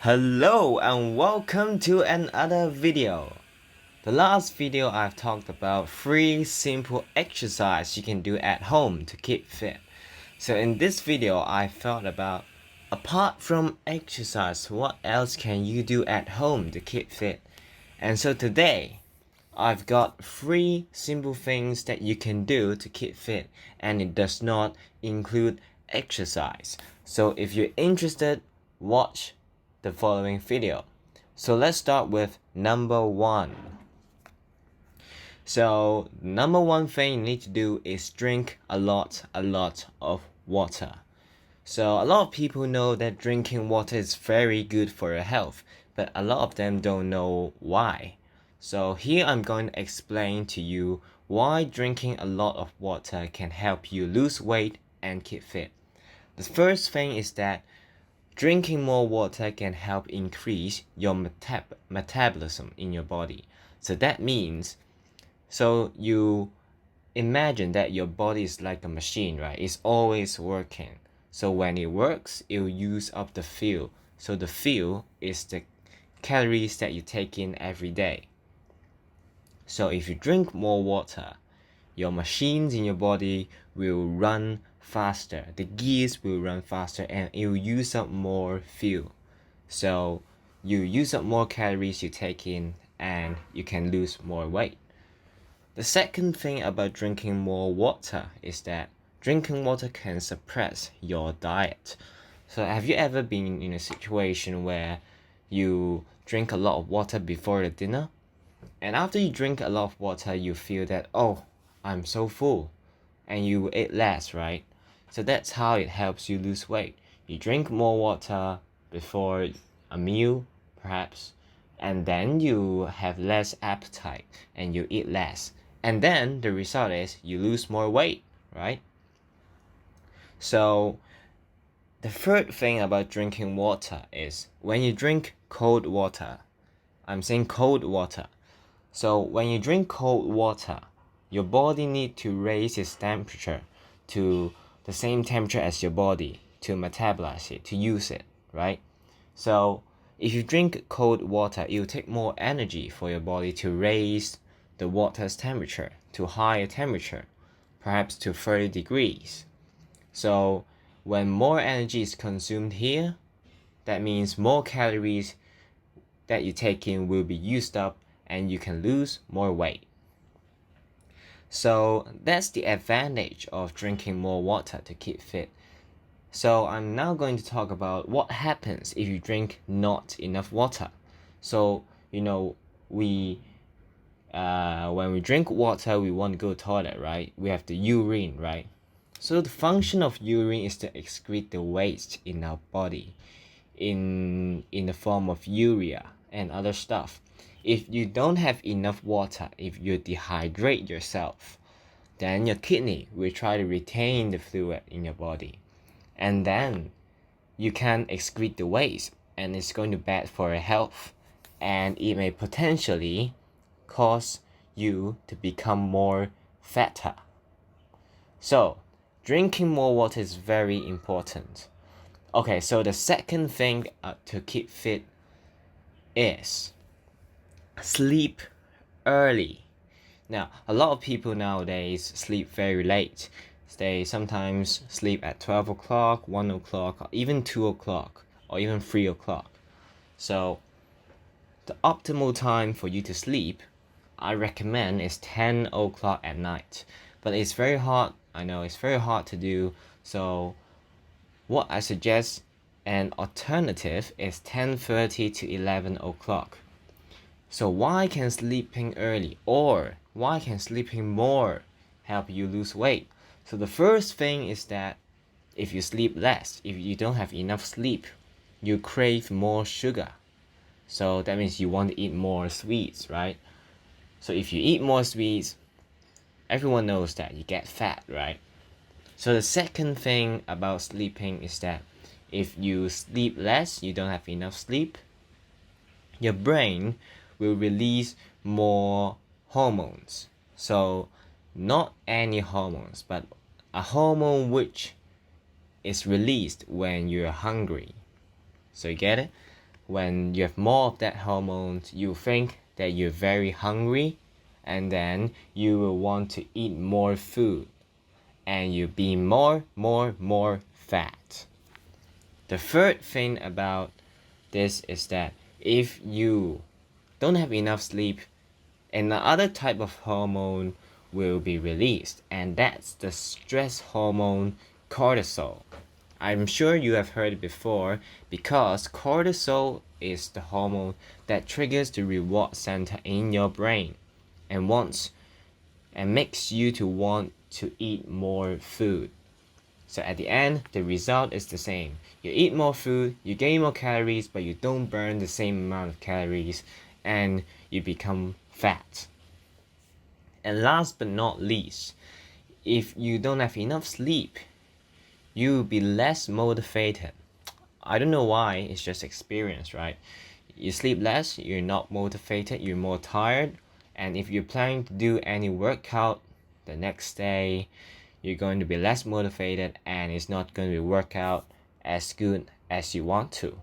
Hello and welcome to another video. The last video I've talked about 3 simple exercise you can do at home to keep fit. So in this video I thought about apart from exercise, what else can you do at home to keep fit? And so today I've got 3 simple things that you can do to keep fit, and it does not include exercise. So if you're interested, watch the following video. So let's start with number 1. So number 1 thing you need to do is drink a lot of water. So a lot of people know that drinking water is very good for your health, but a lot of them don't know why. So here I'm going to explain to you why drinking a lot of water can help you lose weight and keep fit. The first thing is that drinking more water can help increase your metabolism in your body. So that means, you imagine that your body is like a machine, right? It's always working. So when it works, it will use up the fuel. So the fuel is the calories that you take in every day. So if you drink more water, your machines in your body will run faster. The gears will run faster and it will use up more fuel. So you use up more calories you take in and you can lose more weight. The second thing about drinking more water is that drinking water can suppress your diet. So have you ever been in a situation where you drink a lot of water before the dinner? And after you drink a lot of water, you feel that, oh, I'm so full. And you eat less, right? So that's how it helps you lose weight. You drink more water before a meal, perhaps, and then you have less appetite and you eat less. And then the result is you lose more weight, right? So the third thing about drinking water is when you drink cold water, I'm saying cold water. So when you drink cold water, your body needs to raise its temperature to the same temperature as your body to metabolize it, to use it, right? So if you drink cold water, it will take more energy for your body to raise the water's temperature to higher temperature, perhaps to 30 degrees. So when more energy is consumed here, that means more calories that you take in will be used up and you can lose more weight. So that's the advantage of drinking more water to keep fit. So I'm now going to talk about what happens if you drink not enough water. So we when we drink water, we want to go to the toilet, right? We have the urine, right? So the function of urine is to excrete the waste in our body in the form of urea and other stuff. If you don't have enough water, if you dehydrate yourself, then your kidney will try to retain the fluid in your body. And then you can't excrete the waste and it's going to be bad for your health. And it may potentially cause you to become more fatter. So, drinking more water is very important. Okay, so the second thing to keep fit is sleep early. Now, a lot of people nowadays sleep very late. They sometimes sleep at 12 o'clock, 1 o'clock, or even 2 o'clock, or even 3 o'clock. So, the optimal time for you to sleep, I recommend, is 10 o'clock at night. But it's very hard, I know it's very hard to do, so what I suggest an alternative is 10:30 to 11 o'clock. So why can sleeping early or why can sleeping more help you lose weight? So the first thing is that if you sleep less, if you don't have enough sleep, you crave more sugar. So that means you want to eat more sweets, right? So if you eat more sweets, everyone knows that you get fat, right? So the second thing about sleeping is that if you sleep less, you don't have enough sleep, your brain will release more hormones. So not any hormones, but a hormone which is released when you're hungry. So you get it? when you have more of that hormone, you think that you're very hungry, and then you will want to eat more food, and you'll be more fat. The third thing about this is that if you don't have enough sleep, another type of hormone will be released, and that's the stress hormone cortisol. I'm sure you have heard it before because cortisol is the hormone that triggers the reward center in your brain and wants and makes you to want to eat more food. So at the end, the result is the same. You eat more food, you gain more calories, but you don't burn the same amount of calories and you become fat. And last but not least, if you don't have enough sleep, you'll be less motivated. I don't know why, it's just experience, right? You sleep less, you're not motivated, you're more tired, and if you're planning to do any workout the next day, you're going to be less motivated and it's not going to work out as good as you want to.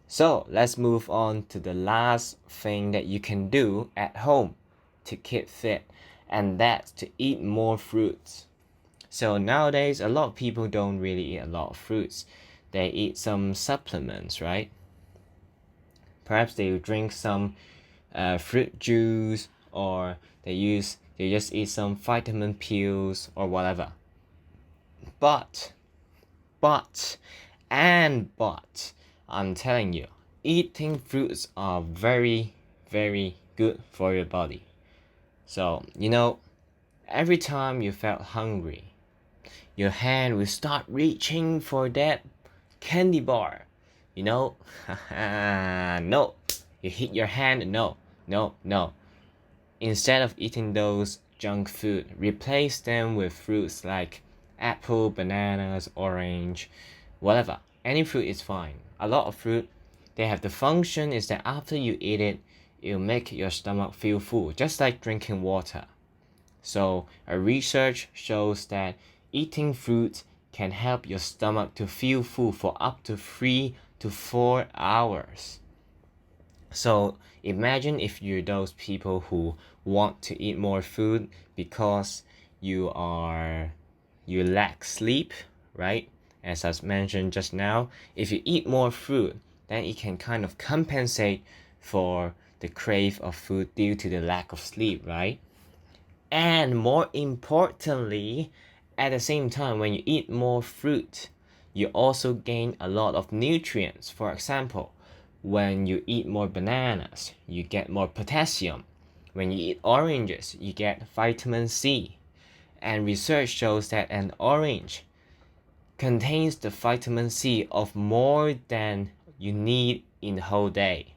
So let's move on to the last thing that you can do at home to keep fit, and that's to eat more fruits. So nowadays, a lot of people don't really eat a lot of fruits. They eat some supplements, right? Perhaps they drink some fruit juice, or they just eat some vitamin pills or whatever. But, I'm telling you, eating fruits are very, very good for your body. So, every time you felt hungry, your hand will start reaching for that candy bar. No, you hit your hand, no. Instead of eating those junk food, replace them with fruits like apple, bananas, orange, whatever. Any fruit is fine. A lot of fruit, they have the function is that after you eat it, it'll make your stomach feel full, just like drinking water. So a research shows that eating fruit can help your stomach to feel full for up to 3 to 4 hours. So imagine if you're those people who want to eat more food because you lack sleep, right? As I mentioned just now, if you eat more food, then it can kind of compensate for the crave of food due to the lack of sleep, right? And more importantly, at the same time, when you eat more fruit, you also gain a lot of nutrients. For example, when you eat more bananas, you get more potassium. When you eat oranges, you get vitamin C. And research shows that an orange contains the vitamin C of more than you need in the whole day.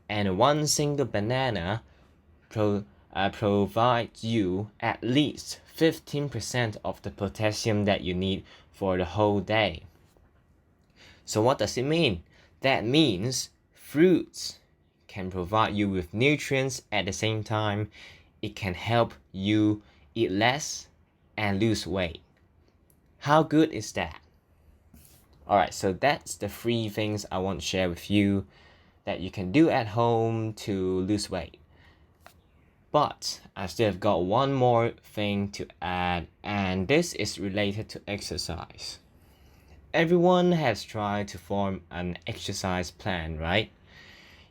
And one single banana provides you at least 15% of the potassium that you need for the whole day. So what does it mean? That means fruits can provide you with nutrients at the same time. It can help you eat less and lose weight. How good is that? Alright, so that's the 3 things I want to share with you that you can do at home to lose weight. But I still have got one more thing to add, and this is related to exercise. Everyone has tried to form an exercise plan, right?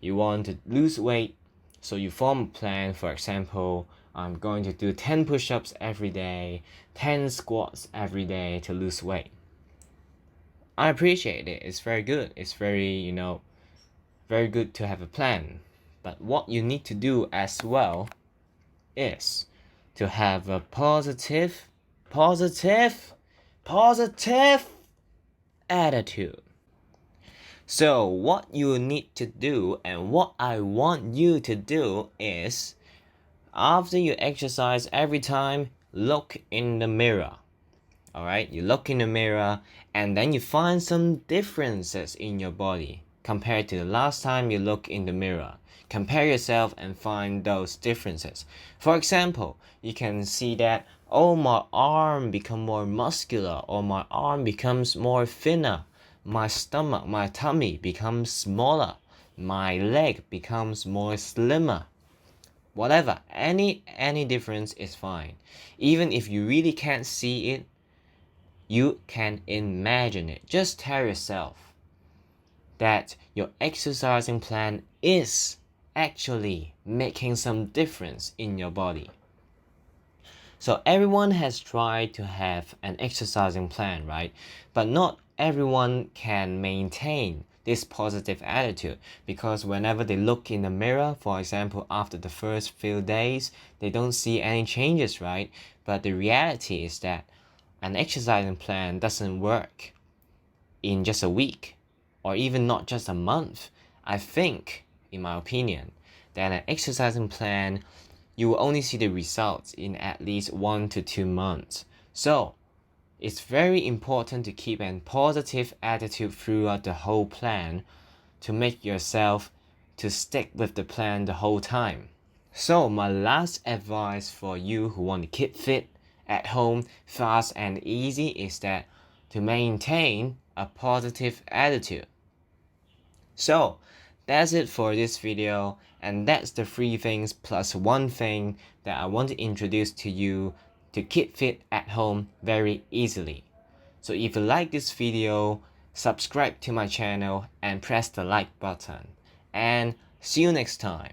You want to lose weight, so you form a plan. For example, I'm going to do 10 push-ups every day, 10 squats every day to lose weight. I appreciate it. It's very good. It's very, very good to have a plan. But what you need to do as well is to have a positive attitude. So what you need to do and what I want you to do is, after you exercise every time, look in the mirror. Alright, you look in the mirror and then you find some differences in your body compared to the last time you look in the mirror. Compare yourself and find those differences. For example, you can see that, my arm become more muscular, or my arm becomes more thinner. My stomach, my tummy becomes smaller. my leg becomes more slimmer. Whatever, any difference is fine. Even if you really can't see it, you can imagine it. Just tell yourself that your exercising plan is actually making some difference in your body. So everyone has tried to have an exercising plan, right? But not everyone can maintain this positive attitude, because whenever they look in the mirror, for example, after the first few days, they don't see any changes, right? But the reality is that an exercising plan doesn't work in just a week, or even not just a month. I think, in my opinion, that an exercising plan, you will only see the results in at least 1 to 2 months. So it's very important to keep a positive attitude throughout the whole plan to make yourself to stick with the plan the whole time. So my last advice for you who want to keep fit at home, fast and easy, is that to maintain a positive attitude. So that's it for this video, and that's the 3 things plus 1 thing that I want to introduce to you to keep fit at home very easily. So if you like this video, subscribe to my channel and press the like button. And see you next time.